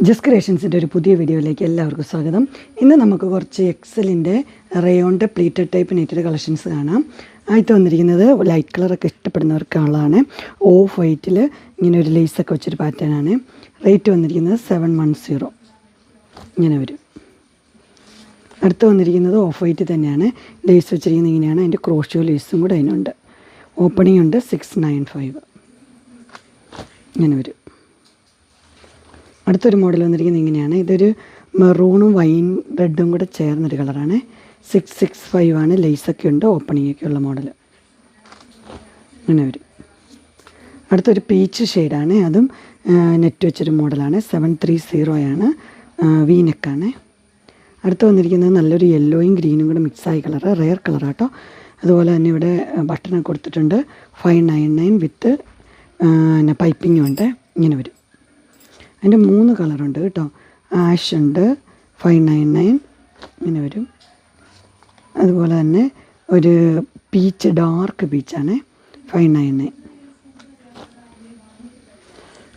Just ക്രിയേഷൻസിൻ്റെ ഒരു പുതിയ വീഡിയോയിലേക്ക് എല്ലാവർക്കും സ്വാഗതം. ഇന്ന് നമുക്ക് കുറച്ച് എക്സലിൻ്റെ റയോണിൻ്റെ പ്ലീറ്റഡ് ടൈപ്പ് നെറ്റഡ് കളക്ഷൻസ് കാണാം. ആദ്യത്തെ വന്നിരിക്കുന്നത് ലൈറ്റ് കളറൊക്കെ ഇഷ്ടപ്പെടുന്നവർക്കുള്ളതാണ്. ഓഫ് വൈറ്റിൽ ഇങ്ങനെ ഒരു ലേസൊക്കെ വെച്ചൊരു പാറ്റേണാണ്. റേറ്റ് വന്നിരിക്കുന്നത് 710 ഇങ്ങനെ വരും. അടുത്ത് വന്നിരിക്കുന്നത് ഓഫ് വൈറ്റ് തന്നെയാണ്. ലേസ് വെച്ചിരിക്കുന്നത് ഇങ്ങനെയാണ്. അതിൻ്റെ ക്രോഷ്യോ ലേസും കൂടെ അതിനുണ്ട്. ഓപ്പണിംഗ് ഉണ്ട് 695 ഇങ്ങനെ വരും. അടുത്തൊരു മോഡൽ വന്നിരിക്കുന്നത് ഇങ്ങനെയാണ്. ഇതൊരു മെറൂണും വൈൻ റെഡും കൂടെ ചേർന്നൊരു കളറാണ്. 665 ആണ്. ലേസൊക്കെ ഉണ്ട്. ഓപ്പണിംഗ് ഒക്കെ ഉള്ള മോഡൽ അങ്ങനെ വരും. അടുത്തൊരു പീച്ച് ഷെയ്ഡാണ്. അതും നെറ്റ് വെച്ചൊരു മോഡലാണ്. 730 ആണ്. വി നെക്കാണ്. അടുത്ത് വന്നിരിക്കുന്നത് നല്ലൊരു യെല്ലോയും ഗ്രീനും കൂടെ മിക്സായ കളറ്. റെയർ കളറാട്ടോ. അതുപോലെ തന്നെ ഇവിടെ ബട്ടണൊക്കെ കൊടുത്തിട്ടുണ്ട്. 599 വിത്ത് പൈപ്പിങ്ങും ഉണ്ട്. ഇങ്ങനെ വരും. അതിൻ്റെ 3 കളറുണ്ട് കേട്ടോ. ആഷ് ഉണ്ട്, 599 ഇങ്ങനെ വരും. അതുപോലെ തന്നെ ഒരു പീച്ച്, ഡാർക്ക് പീച്ചാണ്, 599.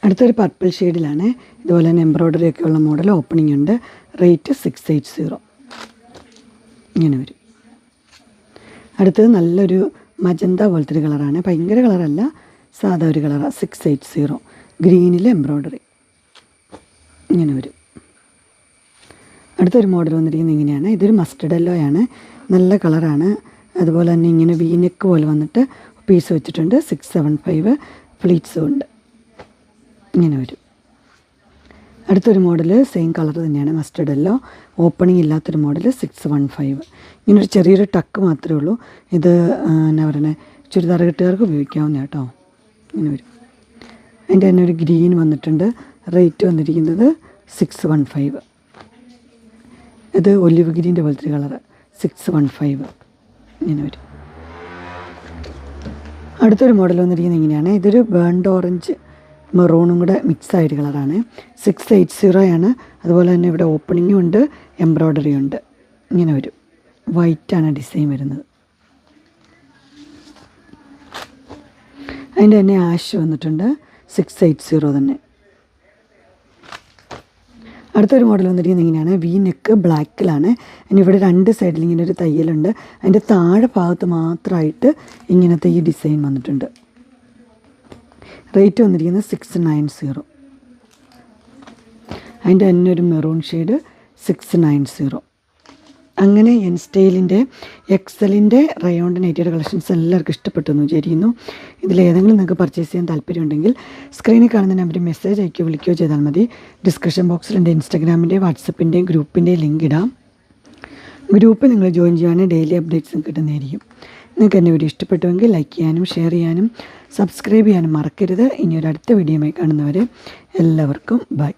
അടുത്തൊരു പർപ്പിൾ ഷെയ്ഡിലാണ്. ഇതുപോലെ തന്നെ എംബ്രോയ്ഡറി ഒക്കെ ഉള്ള മോഡൽ. ഓപ്പണിംഗ് ഉണ്ട്. റേറ്റ് 680 ഇങ്ങനെ വരും. അടുത്തത് നല്ലൊരു മജന്ത പോലത്തെ ഒരു കളറാണ്. ഭയങ്കര കളറല്ല, സാധാ ഒരു കളറാണ്. 680 ഗ്രീനിൽ എംബ്രോയ്ഡറി ഇങ്ങനെ വരും. അടുത്തൊരു മോഡൽ വന്നിരിക്കുന്നത് ഇങ്ങനെയാണ്. ഇതൊരു മസ്റ്റർഡ് യെല്ലോയാണ്. നല്ല കളറാണ്. അതുപോലെ തന്നെ ഇങ്ങനെ വീനെക്ക് പോലെ വന്നിട്ട് പീസ് വെച്ചിട്ടുണ്ട്. 675 ഫ്ലീറ്റ്സും ഉണ്ട്. ഇങ്ങനെ വരും. അടുത്തൊരു മോഡൽ സെയിം കളർ തന്നെയാണ്, മസ്റ്റർഡ് യെല്ലോ. ഓപ്പണിംഗ് ഇല്ലാത്തൊരു മോഡൽ 615. ഇങ്ങനൊരു ചെറിയൊരു ടക്ക് മാത്രമേ ഉള്ളൂ. ഇത് എന്നാ പറയുന്നത്, ചുരിദാർ കെട്ടുകാർക്ക് ഉപയോഗിക്കാവുന്ന കേട്ടോ. ഇങ്ങനെ വരും. അതിൻ്റെ തന്നെ ഒരു ഗ്രീൻ വന്നിട്ടുണ്ട്. റേറ്റ് വന്നിരിക്കുന്നത് 615. ഇത് ഒലിവ് ഗ്രീൻ്റെ പോലത്തെ കളറ്. 615 ഇങ്ങനെ വരും. അടുത്തൊരു മോഡൽ വന്നിരിക്കുന്നത് ഇങ്ങനെയാണ്. ഇതൊരു ബേൺഡ് ഓറഞ്ച് മെറൂണും കൂടെ മിക്സായൊരു കളറാണ്. 680 ആണ്. അതുപോലെ തന്നെ ഇവിടെ ഓപ്പണിങ്ങും ഉണ്ട്, എംബ്രോയ്ഡറി ഉണ്ട്. ഇങ്ങനെ വരും. വൈറ്റാണ് ഡിസൈൻ വരുന്നത്. അതിൻ്റെ തന്നെ ആഷ് വന്നിട്ടുണ്ട്. 680 തന്നെ. അടുത്തൊരു മോഡൽ വന്നിരിക്കുന്നത് ഇങ്ങനെയാണ്. വി നെക്ക് ബ്ലാക്കിലാണ്. ഇനി ഇവിടെ 2 സൈഡിൽ ഇങ്ങനെ ഒരു തയ്യലുണ്ട്. അതിൻ്റെ താഴെ ഭാഗത്ത് മാത്രമായിട്ട് ഇങ്ങനത്തെ ഈ ഡിസൈൻ വന്നിട്ടുണ്ട്. റേറ്റ് വന്നിരിക്കുന്നത് 690. അതിൻ്റെ തന്നെ ഒരു മെറൂൺ ഷെയ്ഡ് 690. അങ്ങനെ എൻ സ്റ്റൈലിൻ്റെ എക്സലിൻ്റെ റയോണിൻ്റെ നെറ്റഡ് കളക്ഷൻസ് എല്ലാവർക്കും ഇഷ്ടപ്പെട്ടു എന്ന് വിചാരിക്കുന്നു. ഇതിലേതെങ്കിലും നിങ്ങൾക്ക് പർച്ചേസ് ചെയ്യാൻ താല്പര്യമുണ്ടെങ്കിൽ സ്ക്രീനിൽ കാണുന്ന നമ്പറിൽ മെസ്സേജ് അയക്കുകയോ വിളിക്കുകയോ ചെയ്താൽ മതി. ഡിസ്ക്രിപ്ഷൻ ബോക്സിൽ എൻ്റെ ഇൻസ്റ്റാഗ്രാമിൻ്റെയും വാട്സപ്പിൻ്റെയും ഗ്രൂപ്പിൻ്റെയും ലിങ്ക് ഇടാം. ഗ്രൂപ്പ് നിങ്ങൾ ജോയിൻ ചെയ്യുകയാണെങ്കിൽ ഡെയിലി അപ്ഡേറ്റ്സും കിട്ടുന്നതായിരിക്കും. നിങ്ങൾക്ക് എൻ്റെ വീഡിയോ ഇഷ്ടപ്പെട്ടുവെങ്കിൽ ലൈക്ക് ചെയ്യാനും ഷെയർ ചെയ്യാനും സബ്സ്ക്രൈബ് ചെയ്യാനും മറക്കരുത്. ഇനി ഒരു അടുത്ത വീഡിയോയുമായി കാണുന്നവരെ എല്ലാവർക്കും ബൈ.